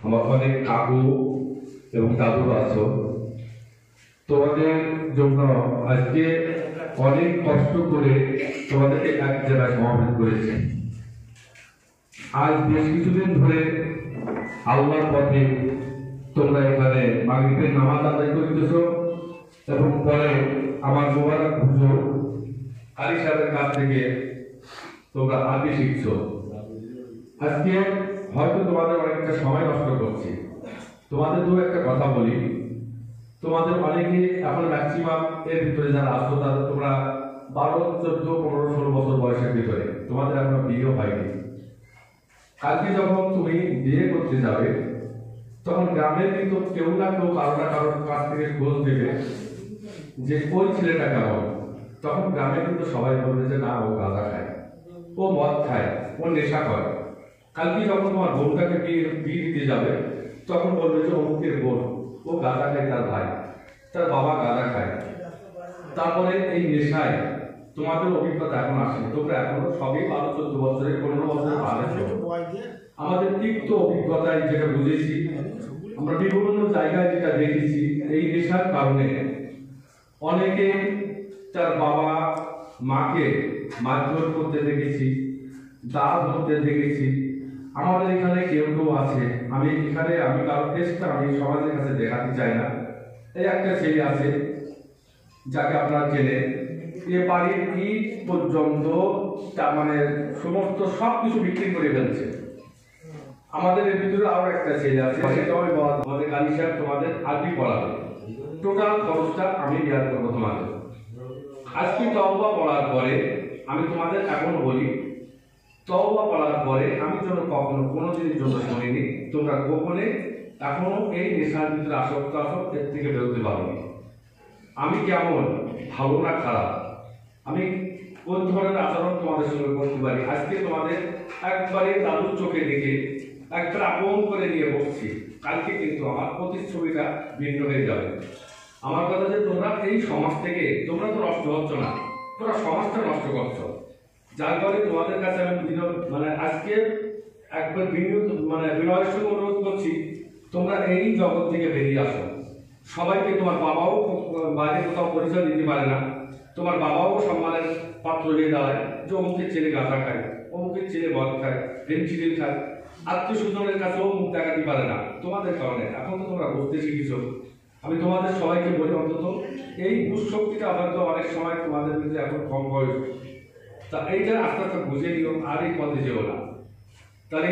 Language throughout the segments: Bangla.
আমার অনেক কাকু এবং দাদু আছো, তোমাদের জন্য আজকে অনেক কষ্ট করে তোমাদেরকে এক জায়গায় সমাবেশ করেছে। আজ বেশ কিছুদিন ধরে আল্লাহর পথে তোমরা এখানে মাগরিবের নামাজ আদায় করতেছ এবং পরে আমার মোবারক হুজুর আলী সাহেবের কাছ থেকে তোমরা আরবি শিখছো। আজকে হয়তো তোমাদের অনেকটা সময় নষ্ট করছি। তোমাদের দু একটা কথা বলি। তোমাদের অনেকে এখন ম্যাক্সিমাম এর ভিতরে যারা আসো তাদের তোমরা 12, 14, 15, 16 বছর বয়সের ভিতরে, তোমাদের এখনো বিয়েও হয়নি। কালকে যখন তুমি বিয়ে করতে যাবে তখন গ্রামের কিন্তু কেউ না কেউ কারো না কারোর কাছ থেকে খোঁজ দেবে যে ওই ছেলেটা কেমন। তখন গ্রামে কিন্তু সবাই বলবে যে না, ও গাঁজা খায়, ও মদ খায়, ও নেশা করে। কালকে যখন তোমার বোনটাকে বিয়ে দিতে যাবে তখন বলবে যে অমুকের বোন, ও গাঁজা খায়, তার ভাই, তার বাবা গাঁজা খায়। তারপরে এই নেশায় তোমাদের অভিজ্ঞতা এখন আসে, তোমরা এখনো সবই 12, 14 বছরের 15 বছরের আছো। আমাদের তিক্ত অভিজ্ঞতায় যেটা বুঝেছি, আমরা বিভিন্ন জায়গায় যেটা দেখেছি, এই নেশার কারণে অনেকে তার বাবা মাকে মারধর করতে দেখেছি, দাঁত ধরতে দেখেছি। আমাদের এখানে কেউ কেউ আছে, আমি কারো কেসটা আমি সমাজের কাছে দেখাতে চাই না। এই একটা ছেলে আছে যাকে আপনারা চেনে, এ বাড়ির ইট পর্যন্ত তার মানে সমস্ত সবকিছু বিক্রি করে ফেলছে। আমাদের এর ভিতরে আরো একটা ছেলে আছে, আমাদের কালী সাহেব তোমাদের আরবি পড়াবে, টোটাল খরচটা আমি দেওয়ার করবো তোমাদের। আজকে তওবা পড়ার পরে আমি তোমাদের এখন বলি, তওবা পড়ার পরে আমি যেন কখনো কোনো দিনের জন্য শুনিনি তোমরা গোপনে এখনো এই নেশার ভিতরে আসক্ত এর থেকে বেরোতে পারোনি। আমি কেমন, ভালো না খারাপ, আমি কোন ধরনের আচরণ তোমাদের সঙ্গে করতে পারি, আজকে তোমাদের একবারে দাদুর চোখে দেখে একবার আপন করে নিয়ে বসছি। কালকে কিন্তু আমার প্রতিচ্ছবিটা ভিন্ন হয়ে যাবে। আমার কথা যে তোমরা এই সমাজ থেকে তোমরা তো নষ্ট হচ্ছ না, তোমরা সমাজটা নষ্ট করছো। যার ফলে তোমাদের কাছে আমি মানে আজকে একবার বিনয়ের সঙ্গে অনুরোধ করছি, তোমরা এই জগৎ থেকে বেরিয়ে আসো। সবাইকে, তোমার বাবাও বাইরে কোথাও পরিচয় দিতে পারে না, তোমার বাবাও সম্মানের পাত্র হয়ে দাঁড়ায় যে অমুকের ছেলে গাঁজা খায়, অমুকের ছেলে মদ খায়, ফেন্সিডিল খায়। আত্মীয় স্বজনের কাছেও মুখ দেখাতে পারে না তোমাদের কারণে। এখন তো তোমরা বুঝতে শিখেছো। আমি তোমাদের সবাইকে বলি, অন্তত এই বুঝশক্তিটা হয়তো অনেক সময় তোমাদের মধ্যে এখন কম বয়স, তা এইটা আস্তে আস্তে বুঝে নিও, আর এই পথে যেও না। তাহলে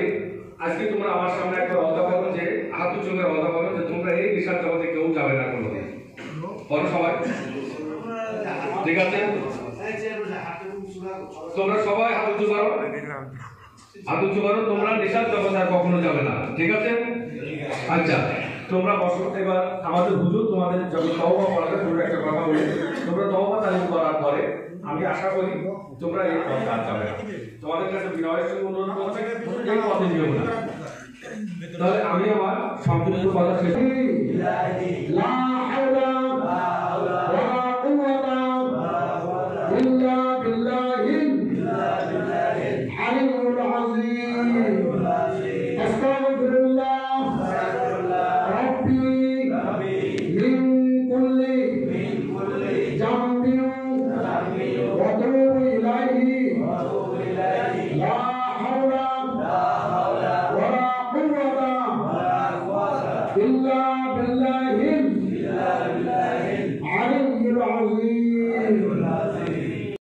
আজকে তোমরা আমার সামনে একটা কথা বলো, যে হাত উঁচু করে কথা বলো যে তোমরা এই নেশার জগতে কেউ যাবে না কোনোদিন। বলো সবাই, ঠিক আছে? তোমরা সবাই হাত উঁচু করো, হাত উঁচু করো। তোমরা নেশার জগতে আর কখনো যাবে না, ঠিক আছে? আচ্ছা, তোমরা বসো। এবার আমাদের হুজুর তোমাদের যখন তওবা পড়াবে, তোমরা একটা কথা বলি, তোমরা তওবা তালিম করার পরে আমি আশা করি তোমরা এই পথে আর যাবে না। তোমাদের কাছে বিনয়ের সঙ্গে অনুরোধ করছি, এই পথে যেও না। তাহলে আমি আমার সম্পূর্ণ কথা শেষ। লা হাওলা ওয়ালা কুওয়াতা ইল্লা বিল্লাহিল আলিয়্যিল আযীম। আস্তাগফিরুল্লাহ রাব্বি মিন কুল্লি জামবিন ওয়া তুবু ইলাইহি। লা হাওলা ওয়ালা কুওয়াতা ইল্লা বিল্লাহিল আলিয়্যিল আযীম।